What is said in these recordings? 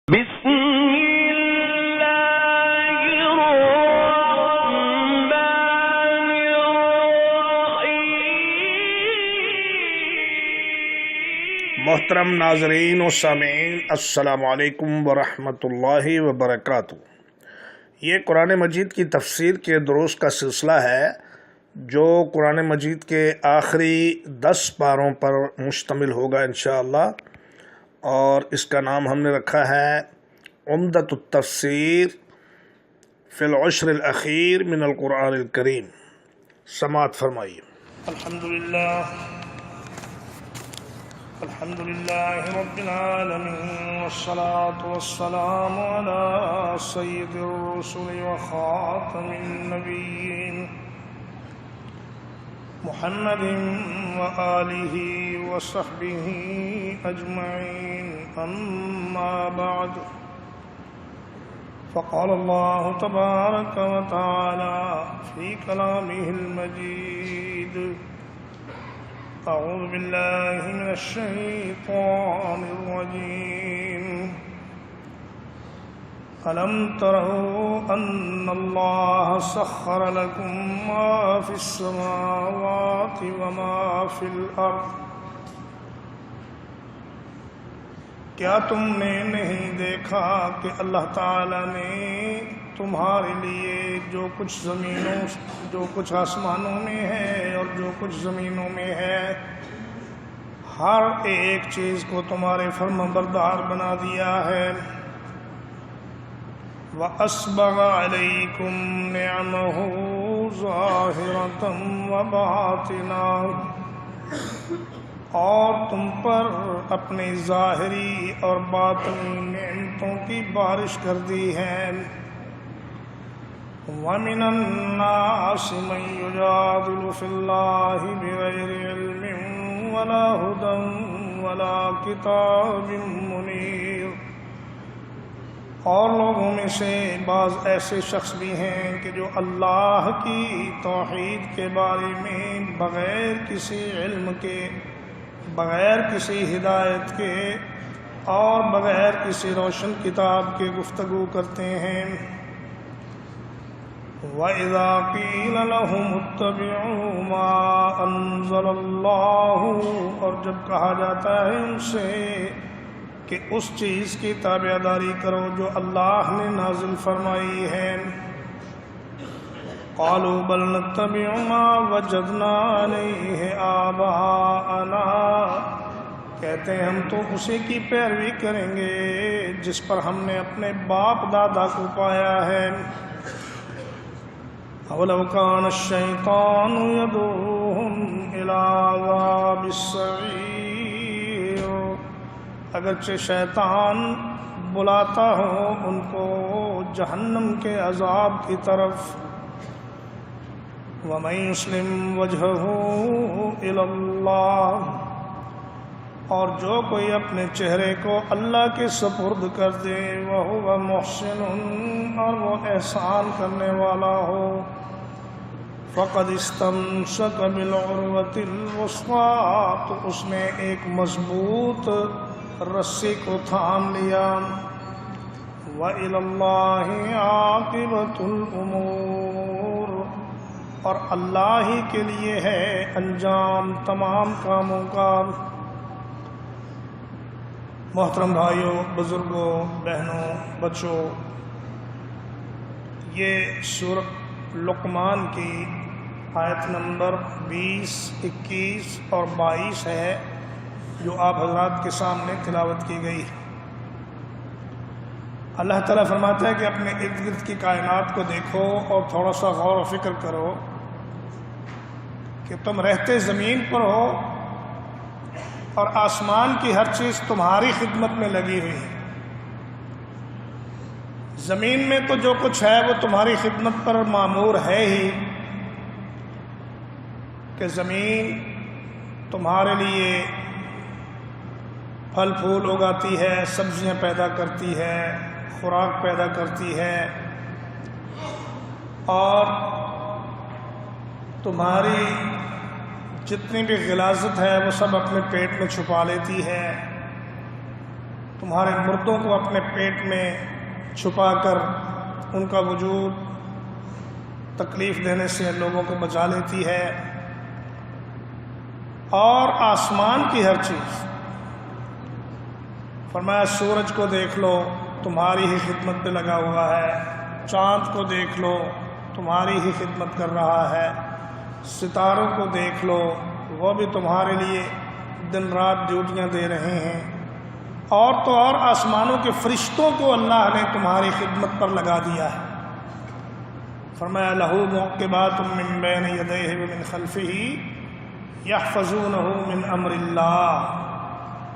بسم اللہ الرحمن الرحیم۔ محترم ناظرین و سامعین، السلام علیکم ورحمۃ اللہ وبرکاتہ۔ یہ قرآن مجید کی تفسیر کے دروس کا سلسلہ ہے جو قرآن مجید کے آخری 10 پاروں پر مشتمل ہوگا انشاءاللہ، اور اس کا نام ہم نے رکھا ہے عمدۃ التفسیر فی العشر الاخیر من القرآن الکریم۔ سماعت فرمائیے۔ الحمد لله رب العالمين، والصلاة والسلام على سيد الرسل وخاتم النبيين محمد وآله وصحبه أجمعين، أما بعد، فقال الله تبارك وتعالى في كلامه المجيد: أعوذ بالله من الشيطان الرجيم. ألم تروا أن الله سخر لكم ما في السماوات وما في الأرض؟ کیا تم نے نہیں دیکھا کہ اللہ تعالی نے تمہارے لیے جو کچھ آسمانوں میں ہے اور جو کچھ زمینوں میں ہے، ہر ایک چیز کو تمہارے فرمانبردار بنا دیا ہے۔ وَأَسْبَغَ عَلَيْكُمْ نِعَمَهُ ظَاهِرَةً وَبَاطِنًا، اور تم پر اپنی ظاہری اور باطنی نعمتوں کی بارش کر دی ہے۔ وَمِنَ النَّاسِ مَن يُجَادِلُ فِي اللَّهِ بِغَيْرِ عِلْمٍ وَلَا هُدًى وَلَا كِتَابٍ مُنِيرٍ، اور لوگوں میں سے بعض ایسے شخص بھی ہیں کہ جو اللہ کی توحید کے بارے میں بغیر کسی علم کے، بغیر کسی ہدایت کے اور بغیر کسی روشن کتاب کے گفتگو کرتے ہیں۔ وَإِذَا قِيلَ لَهُمُ اتَّبِعُوا مَا أَنزَلَ اللَّهُ، اور جب کہا جاتا ہے ان سے کہ اس چیز کی تابعداری کرو جو اللہ نے نازل فرمائی ہے، قالوا بل نتبع ما وجدنا علیہ آباءنا، کہتے ہیں ہم تو اسی کی پیروی کریں گے جس پر ہم نے اپنے باپ دادا کو پایا ہے۔ اولو کان الشیطان یدعوہم الی عذاب السعیر، اگرچہ شیطان بلاتا ہو ان کو جہنم کے عذاب کی طرف۔ وَمَن يُسْلِمْ وَجْهَهُ إِلَى اللَّهِ، اور جو کوئی اپنے چہرے کو اللہ کے سپرد کر دے، وَهُوَ مُحْسِنٌ، اور وہ احسان کرنے والا ہو، فَقَدِ اسْتَمْسَكَ بِالْعُرْوَةِ الْوُثْقَىٰ، تو اس نے ایک مضبوط رسی کو تھام لیا۔ وَإِلَى اللَّهِ عَاقِبَةُ الْأُمُورِ، اور اللہ ہی کے لیے ہے انجام تمام کاموں کا۔ محترم بھائیوں، بزرگوں، بہنوں، بچوں، یہ سورۃ لقمان کی آیت نمبر 20، 21 اور 22 ہے جو آپ حضرات کے سامنے تلاوت کی گئی۔ اللہ تعالیٰ فرماتا ہے کہ اپنے ارد گرد کی کائنات کو دیکھو اور تھوڑا سا غور و فکر کرو کہ تم رہتے زمین پر ہو اور آسمان کی ہر چیز تمہاری خدمت میں لگی ہوئی ہے۔ زمین میں تو جو کچھ ہے وہ تمہاری خدمت پر مامور ہے ہی، کہ زمین تمہارے لیے پھل پھول اگاتی ہے، سبزیاں پیدا کرتی ہے، خوراک پیدا کرتی ہے، اور تمہاری جتنی بھی غلاظت ہے وہ سب اپنے پیٹ میں چھپا لیتی ہے۔ تمہارے مردوں کو اپنے پیٹ میں چھپا کر ان کا وجود تکلیف دینے سے لوگوں کو بچا لیتی ہے، اور آسمان کی ہر چیز، فرمایا سورج کو دیکھ لو تمہاری ہی خدمت پہ لگا ہوا ہے، چاند کو دیکھ لو تمہاری ہی خدمت کر رہا ہے، ستاروں کو دیکھ لو وہ بھی تمہارے لیے دن رات ڈیوٹیاں دے رہے ہیں، اور تو اور آسمانوں کے فرشتوں کو اللہ نے تمہاری خدمت پر لگا دیا ہے۔ فرمایا لہو معقبات من بین یدیہ ومن خلفہ یحفظونہ من امر اللہ،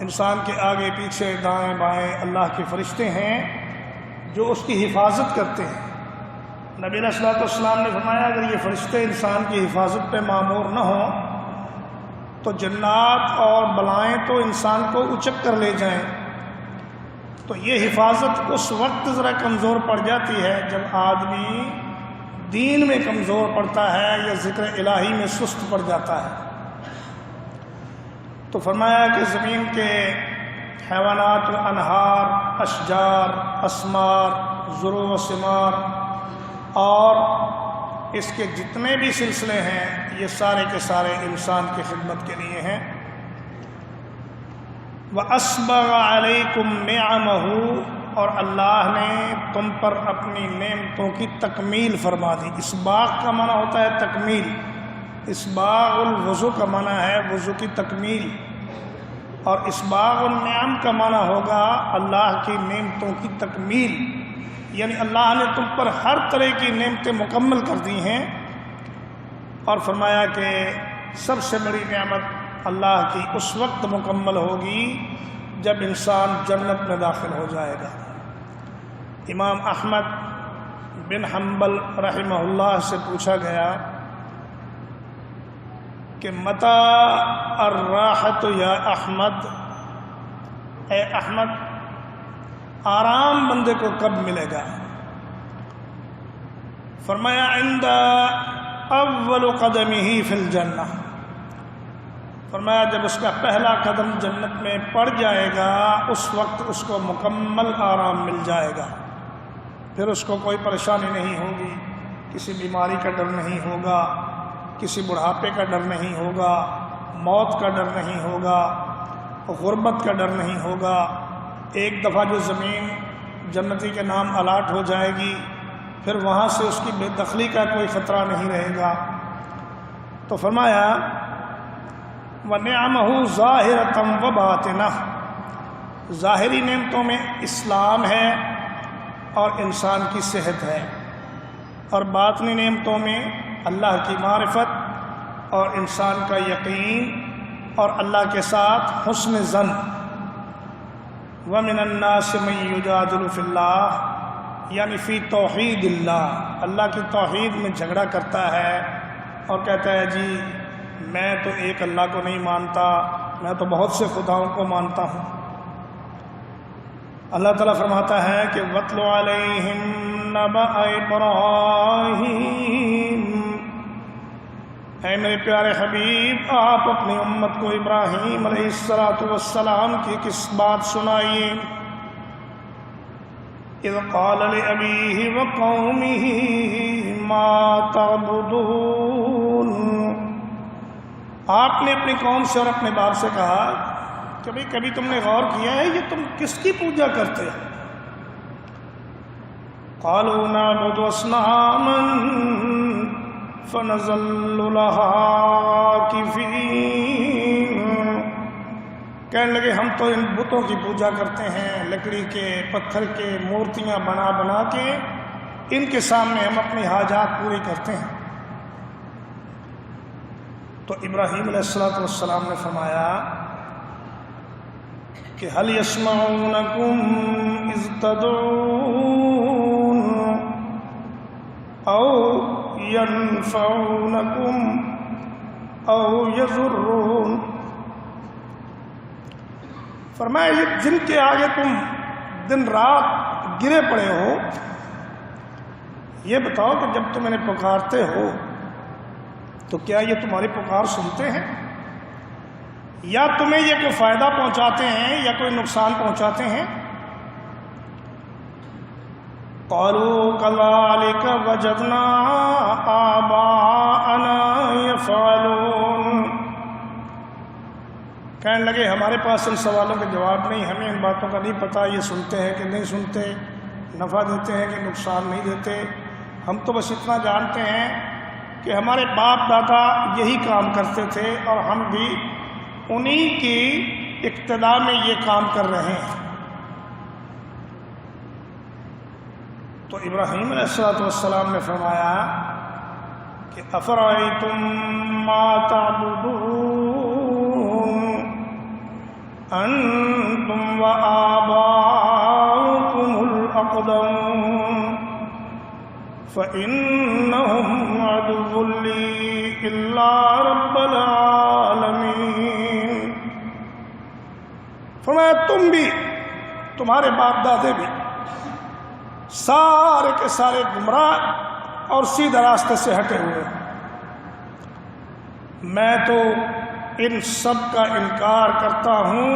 انسان کے آگے پیچھے دائیں بائیں اللہ کے فرشتے ہیں جو اس کی حفاظت کرتے ہیں۔ نبی علیہ الصلوۃ والسلام نے فرمایا اگر یہ فرشتے انسان کی حفاظت پہ مامور نہ ہوں تو جنات اور بلائیں تو انسان کو اچک کر لے جائیں۔ تو یہ حفاظت اس وقت ذرا کمزور پڑ جاتی ہے جب آدمی دین میں کمزور پڑتا ہے یا ذکر الہی میں سست پڑ جاتا ہے۔ تو فرمایا کہ زمین کے حیوانات و انہار، اشجار، اسمار، زرع و ثمار اور اس کے جتنے بھی سلسلے ہیں یہ سارے کے سارے انسان کی خدمت کے لیے ہیں۔ وَأَسْبَغَ عَلَيْكُمْ نِعَمَهُ، اور اللہ نے تم پر اپنی نعمتوں کی تکمیل فرما دی۔ اسباغ کا معنی ہوتا ہے تکمیل، اسباغ الوضو کا معنی ہے وضو کی تکمیل، اور اسباغ النعم کا معنی ہوگا اللہ کی نعمتوں کی تکمیل، یعنی اللہ نے تم پر ہر طرح کی نعمتیں مکمل کر دی ہیں۔ اور فرمایا کہ سب سے بڑی نعمت اللہ کی اس وقت مکمل ہوگی جب انسان جنت میں داخل ہو جائے گا۔ امام احمد بن حنبل رحمہ اللہ سے پوچھا گیا کہ متی الراحت یا احمد، اے احمد آرام بندے کو کب ملے گا؟ فرمایا عند اول قدمہ فی الجنہ، فرمایا جب اس کا پہلا قدم جنت میں پڑ جائے گا اس وقت اس کو مکمل آرام مل جائے گا، پھر اس کو کوئی پریشانی نہیں ہوگی، کسی بیماری کا ڈر نہیں ہوگا، کسی بڑھاپے کا ڈر نہیں ہوگا، موت کا ڈر نہیں ہوگا، غربت کا ڈر نہیں ہوگا۔ ایک دفعہ جو زمین جنتی کے نام الاٹ ہو جائے گی پھر وہاں سے اس کی بے دخلی کا کوئی خطرہ نہیں رہے گا۔ تو فرمایا وَنِعَمَهُ ظَاهِرَةً وَبَاطِنَةً، ظاہری نعمتوں میں اسلام ہے اور انسان کی صحت ہے، اور باطنی نعمتوں میں اللہ کی معرفت اور انسان کا یقین اور اللہ کے ساتھ حسن ظن۔ وَمِنَ النَّاسِ مَن يُجَادِلُ فِي اللَّهِ، یعنی فی توحید اللہ، اللہ کی توحید میں جھگڑا کرتا ہے اور کہتا ہے جی میں تو ایک اللہ کو نہیں مانتا، میں تو بہت سے خداؤں کو مانتا ہوں۔ اللہ تعالیٰ فرماتا ہے کہ وَاتْلُ عَلَيْهِمْ نَبَأَ إِبْرَاهِيمَ، اے میرے پیارے حبیب آپ اپنی امت کو ابراہیم علیہ السلام کی کس بات سنائیے۔ اذ قال لأبیہ وقومہ ما تعبدون، آپ نے اپنی قوم سے اور اپنے باپ سے کہا کہ بھئی کبھی تم نے غور کیا ہے یہ تم کس کی پوجا کرتے ہو؟ قالوا نعبد اصناما فنظل لها عاکفین، کہنے لگے ہم تو ان بتوں کی پوجا کرتے ہیں، لکڑی کے پتھر کے مورتیاں بنا بنا کے ان کے سامنے ہم اپنی حاجات پوری کرتے ہیں۔ تو ابراہیم علیہ السلام نے فرمایا کہ هل يسمعونكم اذ تدعون او ينفعونكم او يضرون، فرمایا یہ جن کے آگے تم دن رات گرے پڑے ہو یہ بتاؤ کہ جب تم انہیں پکارتے ہو تو کیا یہ تمہاری پکار سنتے ہیں یا تمہیں یہ کوئی فائدہ پہنچاتے ہیں یا کوئی نقصان پہنچاتے ہیں؟ قالوا كذلك وجدنا آباءنا يفعلون، کہنے لگے ہمارے پاس ان سوالوں کے جواب نہیں، ہمیں ان باتوں کا نہیں پتہ، یہ سنتے ہیں کہ نہیں سنتے، نفع دیتے ہیں کہ نقصان نہیں دیتے، ہم تو بس اتنا جانتے ہیں کہ ہمارے باپ دادا یہی کام کرتے تھے اور ہم بھی انہی کی اقتداء میں یہ کام کر رہے ہیں۔ تو ابراہیم علیہ السلام نے فرمایا کہ افرأیتم ما تعبدون انتم وآباؤکم الاقدمون فإنهم عدو لي إلا رب العالمین۔ فرمایا تم بھی، تمہارے باپ دادے بھی سارے کے سارے گمراہ اور سیدھے راستے سے ہٹے ہوئے، میں تو ان سب کا انکار کرتا ہوں،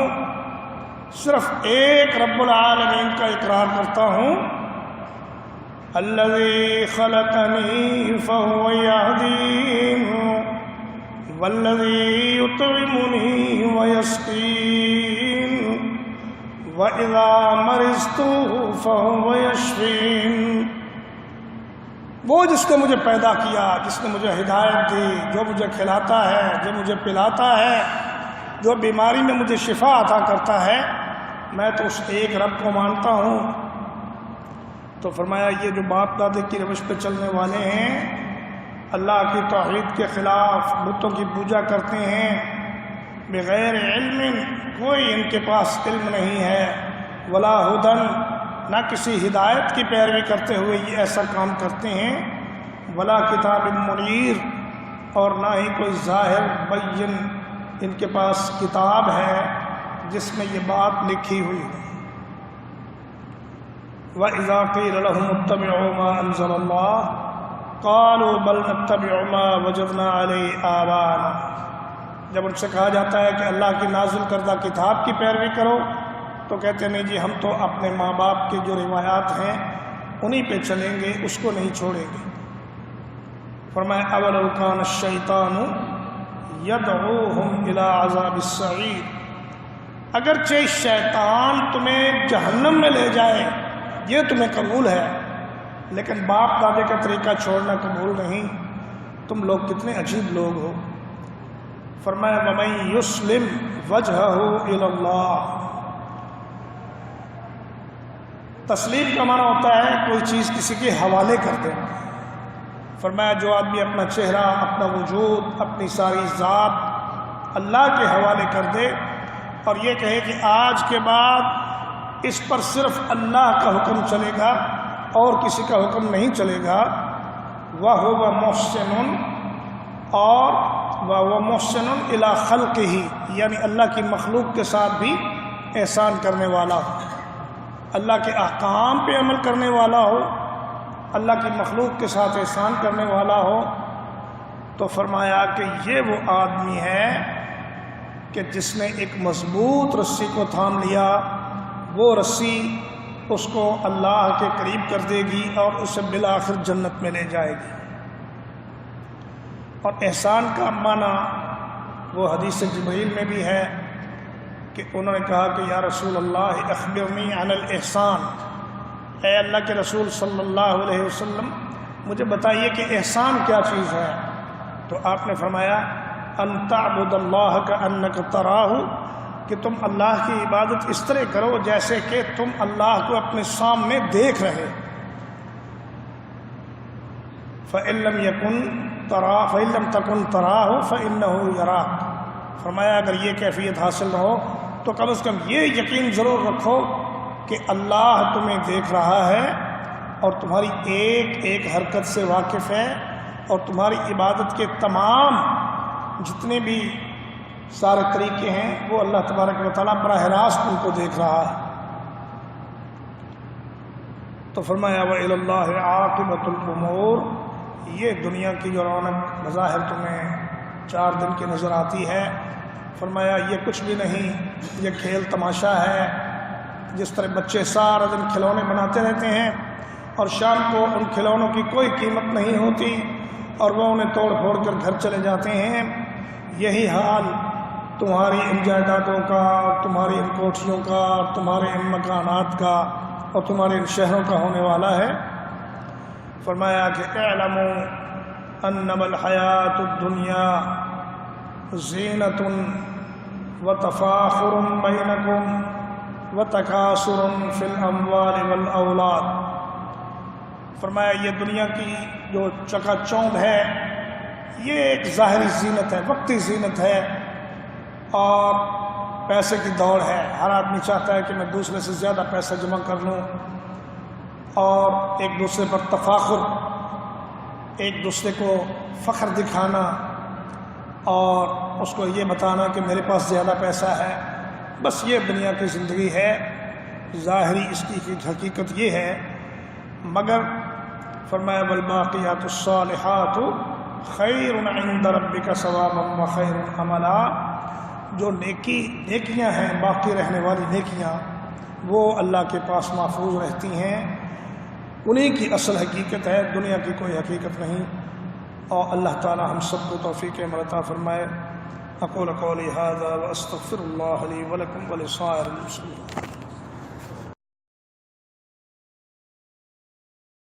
صرف ایک رب العالمین کا اقرار کرتا ہوں، الذی خلقنی فہو یہدین والذی یطعمنی ویسقین وَإِذَا مَرِضْتُ فَهُوَ يَشْفِينِ۔ وہ جس نے مجھے پیدا کیا، جس نے مجھے ہدایت دی، جو مجھے کھلاتا ہے، جو مجھے پلاتا ہے، جو بیماری میں مجھے شفا عطا کرتا ہے، میں تو اس ایک رب کو مانتا ہوں۔ تو فرمایا یہ جو باپ دادے کی روش پہ چلنے والے ہیں، اللہ کی توحید کے خلاف بتوں کی پوجا کرتے ہیں، بغیر علم، کوئی ان کے پاس علم نہیں ہے، ولا ہدن، نہ کسی ہدایت کی پیروی کرتے ہوئے یہ ایسا کام کرتے ہیں، ولا کتاب منیر، اور نہ ہی کوئی ظاہر بین ان کے پاس کتاب ہے جس میں یہ بات لکھی ہوئی ہے۔ وَإِذَا قِيلَ لَهُمُ اتَّبِعُوا مَا أَنزَلَ اللَّهُ قَالُوا بَلْ نَتَّبِعُ مَا وَجَدْنَا عَلَيْهِ آبَاءَنَا، جب ان سے کہا جاتا ہے کہ اللہ کی نازل کردہ کتاب کی پیروی کرو تو کہتے ہیں نہیں جی ہم تو اپنے ماں باپ کے جو روایات ہیں انہی پہ چلیں گے، اس کو نہیں چھوڑیں گے۔ فرمایا اولو کان الشیطان یدعوہم الی عذاب السعیر، اگرچہ شیطان تمہیں جہنم میں لے جائے یہ تمہیں قبول ہے، لیکن باپ دادے کا طریقہ چھوڑنا قبول نہیں۔ تم لوگ کتنے عجیب لوگ ہو۔ فرمایا وَمَن يُسْلِمْ وَجْهَهُ إِلَى اللَّهِ، تسلیم کا معنی ہوتا ہے کوئی چیز کسی کے حوالے کر دینا۔ فرمایا جو آدمی اپنا چہرہ، اپنا وجود، اپنی ساری ذات اللہ کے حوالے کر دے اور یہ کہے کہ آج کے بعد اس پر صرف اللہ کا حکم چلے گا اور کسی کا حکم نہیں چلے گا، وَهُوَ مُحْسِنٌ، اور وہ محسن الی خلقہ، یعنی اللہ کی مخلوق کے ساتھ بھی احسان کرنے والا ہو، اللہ کے احکام پہ عمل کرنے والا ہو، اللہ کی مخلوق کے ساتھ احسان کرنے والا ہو۔ تو فرمایا کہ یہ وہ آدمی ہے کہ جس نے ایک مضبوط رسی کو تھام لیا، وہ رسی اس کو اللہ کے قریب کر دے گی اور اسے بالآخر جنت میں لے جائے گی۔ اور احسان کا معنی وہ حدیث جبریل میں بھی ہے کہ انہوں نے کہا کہ یا رسول اللہ اخبرنی عن الاحسان، اے اللہ کے رسول صلی اللہ علیہ وسلم مجھے بتائیے کہ احسان کیا چیز ہے؟ تو آپ نے فرمایا ان تعبد اللہ کأنک تراہ، کہ تم اللہ کی عبادت اس طرح کرو جیسے کہ تم اللہ کو اپنے سامنے دیکھ رہے۔ فإن لم تکن تراہ فإنہ یراک، فرمایا اگر یہ کیفیت حاصل نہ ہو تو کم از کم یہ یقین ضرور رکھو کہ اللہ تمہیں دیکھ رہا ہے اور تمہاری ایک ایک حرکت سے واقف ہے، اور تمہاری عبادت کے تمام جتنے بھی سارے طریقے ہیں وہ اللہ تبارک و تعالیٰ براہ راست ان کو دیکھ رہا ہے۔ تو فرمایا وَإِلَى اللَّهِ عَاقِبَةُ الْأُمُورِ، یہ دنیا کی جو رونق بظاہر تمہیں 4 دن کی نظر آتی ہے، فرمایا یہ کچھ بھی نہیں، یہ کھیل تماشا ہے۔ جس طرح بچے سارا دن کھلونے بناتے رہتے ہیں اور شام کو ان کھلونوں کی کوئی قیمت نہیں ہوتی اور وہ انہیں توڑ پھوڑ کر گھر چلے جاتے ہیں، یہی حال تمہاری ان جائیدادوں کا، تمہاری ان کوٹھیوں کا، تمہارے ان مکانات کا اور تمہارے ان شہروں کا ہونے والا ہے۔ فرمایا کہ اعلموا انما الحیات الدنیا زینۃ وتفاخر بینکم وتکاثر فی الاموال والاولاد۔ فرمایا یہ دنیا کی جو چکا چوندھ ہے یہ ایک ظاہری زینت ہے، وقتی زینت ہے اور پیسے کی دوڑ ہے۔ ہر آدمی چاہتا ہے کہ میں دوسرے سے زیادہ پیسہ جمع کر لوں اور ایک دوسرے پر تفاخر، ایک دوسرے کو فخر دکھانا اور اس کو یہ بتانا کہ میرے پاس زیادہ پیسہ ہے۔ بس یہ دنیا کی زندگی ہے، ظاہری اس کی حقیقت یہ ہے۔ مگر فرمایا والباقیات الصالحات خیر عند ربک ثوابا وخیر عملا، جو نیکیاں ہیں، باقی رہنے والی نیکیاں، وہ اللہ کے پاس محفوظ رہتی ہیں، انہی کی اصل حقیقت ہے، دنیا کی کوئی حقیقت نہیں۔ اور اللہ تعالی ہم سب کو توفیق عمل عطا فرمائے۔ اقول قولی ھذا واستغفر اللہ لی ولکم ولسائر المسلمین۔